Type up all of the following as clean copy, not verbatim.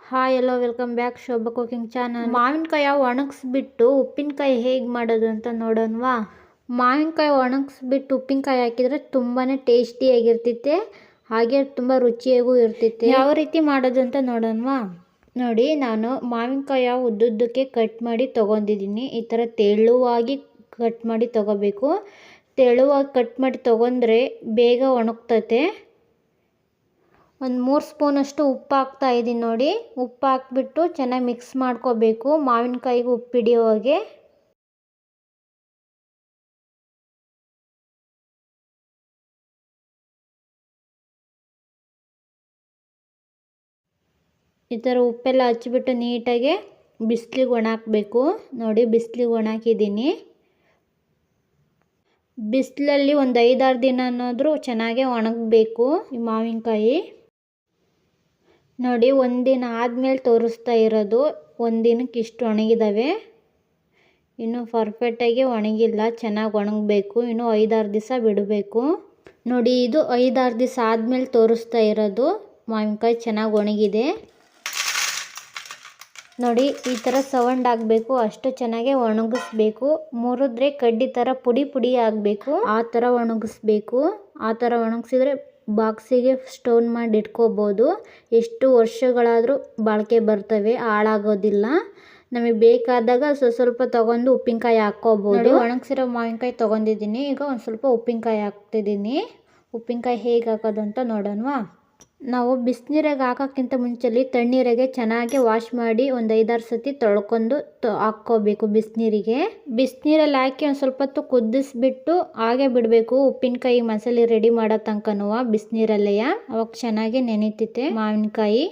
Hi hello welcome back Shobha cooking channel. ಮಾವಿನಕಾಯಿ ಒಣಗಿಸ್ಬಿಟ್ಟು ಉಪ್ಪಿನಕಾಯಿ ಹೇಗೆ ಮಾಡೋದು ಅಂತ ನೋಡೋಣವಾ. ಮಾವಿನಕಾಯಿ ಒಣಗಿಸ್ಬಿಟ್ಟು ಉಪ್ಪಿನಕಾಯಿ ಹಾಕಿದರೆ ತುಂಬಾ ಟೇಸ್ಟಿಯಾಗಿರ್ತೈತೆ, ಹಾಗೆ ತುಂಬ ರುಚಿಯಾಗೂ ಇರ್ತೈತೆ. ಯಾವ ರೀತಿ ಮಾಡೋದು ಅಂತ ನೋಡೋಣವಾ. ನೋಡಿ, ನಾನು ಮಾವಿನಕಾಯಿ ಉದ್ದುದ್ದಕ್ಕೆ ಕಟ್ ಮಾಡಿ ತೊಗೊಂಡಿದ್ದೀನಿ. ಈ ಥರ ತೆಳುವಾಗಿ ಕಟ್ ಮಾಡಿ ತೊಗೋಬೇಕು. ತೆಳುವಾಗಿ ಕಟ್ ಮಾಡಿ ತೊಗೊಂಡ್ರೆ ಬೇಗ ಒಣಗ್ತತೆ. ಒಂದು 3 ಸ್ಪೂನಷ್ಟು ಉಪ್ಪು ಹಾಕ್ತಾ ಇದ್ದೀನಿ. ನೋಡಿ, ಉಪ್ಪು ಹಾಕ್ಬಿಟ್ಟು ಚೆನ್ನಾಗಿ ಮಿಕ್ಸ್ ಮಾಡ್ಕೋಬೇಕು ಮಾವಿನಕಾಯಿಗೆ ಉಪ್ಪು ಹಿಡಿಯೋ ಹಾಗೆ. ಈ ಥರ ಉಪ್ಪೆಲ್ಲ ಹಚ್ಚಿಬಿಟ್ಟು ನೀಟಾಗಿ ಬಿಸಿಲಿಗೆ ಒಣಾಕಬೇಕು. ನೋಡಿ, ಬಿಸಿಲಿಗೆ ಒಣಾಕಿದ್ದೀನಿ. ಬಿಸಿಲಲ್ಲಿ ಒಂದು 5-6 ದಿನನಾದರೂ ಚೆನ್ನಾಗೇ ಒಣಗಬೇಕು ಈ ಮಾವಿನಕಾಯಿ. ನೋಡಿ, ಒಂದಿನ ಆದಮೇಲೆ ತೋರಿಸ್ತಾ ಇರೋದು. ಒಂದಿನಕ್ಕೆ ಇಷ್ಟು ಒಣಗಿದ್ದಾವೆ, ಇನ್ನೂ ಪರ್ಫೆಕ್ಟಾಗಿ ಒಣಗಿಲ್ಲ. ಚೆನ್ನಾಗಿ ಒಣಗಬೇಕು, ಇನ್ನೂ 5-6 ದಿವಸ ಬಿಡಬೇಕು. ನೋಡಿ, ಇದು 5-6 ದಿವಸ ಆದಮೇಲೆ ತೋರಿಸ್ತಾ ಇರೋದು. ಮಾವಿನಕಾಯಿ ಚೆನ್ನಾಗಿ ಒಣಗಿದೆ. ನೋಡಿ, ಈ ಥರ ಸೌಂಡ್ ಆಗಬೇಕು, ಅಷ್ಟು ಚೆನ್ನಾಗೇ ಒಣಗಿಸ್ಬೇಕು. ಮುರಿದ್ರೆ ಕಡ್ಡಿ ಥರ ಪುಡಿ ಪುಡಿ ಆಗಬೇಕು, ಆ ಥರ ಒಣಗಿಸ್ಬೇಕು. ಆ ಥರ ಒಣಗಿಸಿದ್ರೆ ಬಾಕ್ಸಿಗೆ ಸ್ಟೋರ್ ಮಾಡಿ ಇಟ್ಕೋಬೋದು. ಎಷ್ಟು ವರ್ಷಗಳಾದರೂ ಬಾಳಿಕೆ ಬರ್ತವೆ, ಹಾಳಾಗೋದಿಲ್ಲ. ನಮಗೆ ಬೇಕಾದಾಗ ಸ್ವಲ್ಪ ತೊಗೊಂಡು ಉಪ್ಪಿನಕಾಯಿ ಹಾಕ್ಕೋಬೋದು. ಒಣಗಿಸಿರೋ ಮಾವಿನಕಾಯಿ ತೊಗೊಂಡಿದ್ದೀನಿ. ಈಗ ಒಂದು ಸ್ವಲ್ಪ ಉಪ್ಪಿನಕಾಯಿ ಹಾಕ್ತಿದ್ದೀನಿ. ಉಪ್ಪಿನಕಾಯಿ ಹೇಗೆ ಹಾಕೋದು ಅಂತ ನೋಡೋಣವಾ. ನಾವು ಬಿಸಿನೀರಾಗೆ ಹಾಕೋಕ್ಕಿಂತ ಮುಂಚೆಲಿ ತಣ್ಣೀರಾಗೆ ಚೆನ್ನಾಗಿ ವಾಶ್ ಮಾಡಿ ಒಂದು 5-6 ಸತಿ ತೊಳ್ಕೊಂಡು ಹಾಕ್ಕೋಬೇಕು ಬಿಸಿನೀರಿಗೆ. ಬಿಸಿನೀರಲ್ಲಿ ಹಾಕಿ ಒಂದು ಸ್ವಲ್ಪ ಹೊತ್ತು ಕುದಿಸ್ಬಿಟ್ಟು ಹಾಗೆ ಬಿಡಬೇಕು. ಉಪ್ಪಿನಕಾಯಿ ಮಸಾಲೆ ರೆಡಿ ಮಾಡೋ ತನಕನೂ ಬಿಸಿನೀರಲ್ಲೇ, ಅವಾಗ ಚೆನ್ನಾಗಿ ನೆನೀತೈತೆ ಮಾವಿನಕಾಯಿ.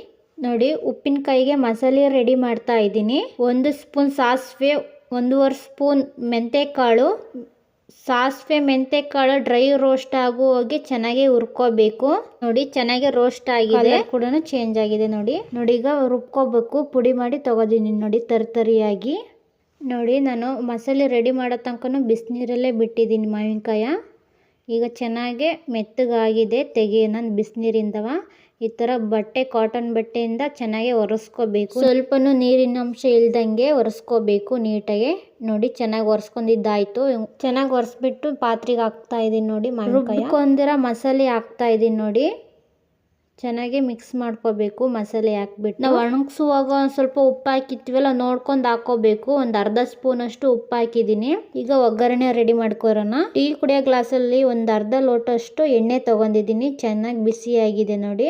ನೋಡಿ, ಉಪ್ಪಿನಕಾಯಿಗೆ ಮಸಾಲೆ ರೆಡಿ ಮಾಡ್ತಾ ಇದ್ದೀನಿ. 1 ಸ್ಪೂನ್ ಸಾಸಿವೆ, 1.5 ಸ್ಪೂನ್ ಮೆಂತ್ಯಕಾಳು. ಸಾಸಿವೆ ಮೆಂತ್ಯಕಾಳು ಡ್ರೈ ರೋಸ್ಟ್ ಆಗುವಾಗೆ ಚೆನ್ನಾಗಿ ಹುರ್ಕೋಬೇಕು. ನೋಡಿ, ಚೆನ್ನಾಗಿ ರೋಸ್ಟ್ ಆಗಿದೆ, ಕೂಡ ಚೇಂಜ್ ಆಗಿದೆ. ನೋಡಿ, ಈಗ ರುಬ್ಕೋಬೇಕು. ಪುಡಿ ಮಾಡಿ ತಗೋದೀನಿ ನೋಡಿ, ತರಿಯಾಗಿ. ನೋಡಿ, ನಾನು ಮಸಾಲೆ ರೆಡಿ ಮಾಡೋ ತನಕ ಬಿಸಿನೀರಲ್ಲೇ ಬಿಟ್ಟಿದ್ದೀನಿ ಮಾವಿನಕಾಯ. ಈಗ ಚೆನ್ನಾಗಿ ಮೆತ್ತಗಾಗಿದೆ. ತೆಗೆಯೋಣ ಬಿಸಿನೀರಿಂದವ. ಈ ಥರ ಬಟ್ಟೆ, ಕಾಟನ್ ಬಟ್ಟೆಯಿಂದ ಚೆನ್ನಾಗಿ ಒರೆಸ್ಕೋಬೇಕು. ಸ್ವಲ್ಪನೂ ನೀರಿನ ಅಂಶ ಇಲ್ದಂಗೆ ಒರೆಸ್ಕೋಬೇಕು ನೀಟಾಗಿ. ನೋಡಿ, ಚೆನ್ನಾಗಿ ಒರೆಸ್ಕೊಂಡಿದ್ದಾಯ್ತು. ಚೆನ್ನಾಗಿ ಒರೆಸ್ಬಿಟ್ಟು ಪಾತ್ರೆಗೆ ಹಾಕ್ತಾ ಇದ್ದೀನಿ. ನೋಡಿ, ರುಬ್ಕೊಂಡಿರೋ ಮಸಾಲೆ ಹಾಕ್ತಾ ಇದ್ದೀನಿ. ನೋಡಿ, ಚೆನ್ನಾಗಿ ಮಿಕ್ಸ್ ಮಾಡ್ಕೋಬೇಕು ಮಸಾಲೆ ಹಾಕ್ಬಿಟ್ಟು. ನಾವು ಒಣಗಿಸುವಾಗ ಒಂದು ಸ್ವಲ್ಪ ಉಪ್ಪು ಹಾಕಿತ್ವಲ್ಲ, ನೋಡ್ಕೊಂಡು ಹಾಕೋಬೇಕು. ಒಂದು ಅರ್ಧ ಸ್ಪೂನಷ್ಟು ಉಪ್ಪು ಹಾಕಿದ್ದೀನಿ. ಈಗ ಒಗ್ಗರಣೆ ರೆಡಿ ಮಾಡ್ಕೊರೋಣ. ಟೀ ಕುಡಿಯೋ ಗ್ಲಾಸಲ್ಲಿ ಒಂದು ಅರ್ಧ ಲೋಟಷ್ಟು ಎಣ್ಣೆ ತೊಗೊಂಡಿದ್ದೀನಿ. ಚೆನ್ನಾಗಿ ಬಿಸಿಯಾಗಿದೆ. ನೋಡಿ,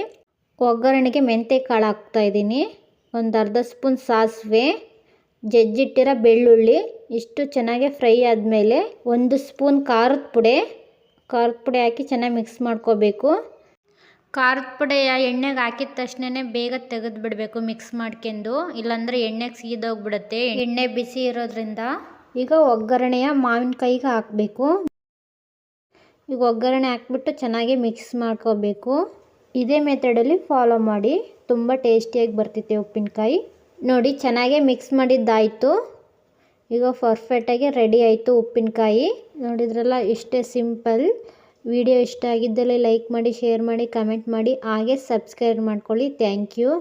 ಒಗ್ಗರಣೆಗೆ ಮೆಂತ್ಯಕಾಳು ಹಾಕ್ತಾ ಇದ್ದೀನಿ. ಒಂದು ಅರ್ಧ ಸ್ಪೂನ್ ಸಾಸಿವೆ, ಜಜ್ಜಿಟ್ಟಿರೋ ಬೆಳ್ಳುಳ್ಳಿ. ಇಷ್ಟು ಚೆನ್ನಾಗಿ ಫ್ರೈ ಆದಮೇಲೆ 1 ಸ್ಪೂನ್ ಖಾರದ ಪುಡಿ ಹಾಕಿ ಚೆನ್ನಾಗಿ ಮಿಕ್ಸ್ ಮಾಡ್ಕೋಬೇಕು. ಖಾರದ ಪುಡಿ ಎಣ್ಣೆಗೆ ಹಾಕಿದ ತಕ್ಷಣ ಬೇಗ ತೆಗೆದು ಬಿಡಬೇಕು ಮಿಕ್ಸ್ ಮಾಡ್ಕೊಂಡು, ಇಲ್ಲಾಂದರೆ ಎಣ್ಣೆಗೆ ಸೀದೋಗ್ಬಿಡುತ್ತೆ, ಎಣ್ಣೆ ಬಿಸಿ ಇರೋದ್ರಿಂದ. ಈಗ ಒಗ್ಗರಣೆಯ ಮಾವಿನಕಾಯಿಗೆ ಹಾಕಬೇಕು. ಈಗ ಒಗ್ಗರಣೆ ಹಾಕ್ಬಿಟ್ಟು ಚೆನ್ನಾಗಿ ಮಿಕ್ಸ್ ಮಾಡ್ಕೋಬೇಕು. ಇದೇ ಮೆಥಡಲ್ಲಿ ಫಾಲೋ ಮಾಡಿ, ತುಂಬ ಟೇಸ್ಟಿಯಾಗಿ ಬರ್ತೈತೆ ಉಪ್ಪಿನಕಾಯಿ. ನೋಡಿ, ಚೆನ್ನಾಗೇ ಮಿಕ್ಸ್ ಮಾಡಿದ್ದಾಯಿತು. ಈಗ ಪರ್ಫೆಕ್ಟಾಗಿ ರೆಡಿ ಆಯಿತು ಉಪ್ಪಿನಕಾಯಿ. ನೋಡಿದ್ರಲ್ಲ, ಇಷ್ಟೇ ಸಿಂಪಲ್. ವಿಡಿಯೋ ಇಷ್ಟ ಆಗಿದ್ದಲ್ಲಿ ಲೈಕ್ ಮಾಡಿ, ಶೇರ್ ಮಾಡಿ, ಕಮೆಂಟ್ ಮಾಡಿ, ಹಾಗೆ ಸಬ್ಸ್ಕ್ರೈಬ್ ಮಾಡ್ಕೊಳ್ಳಿ. Thank you.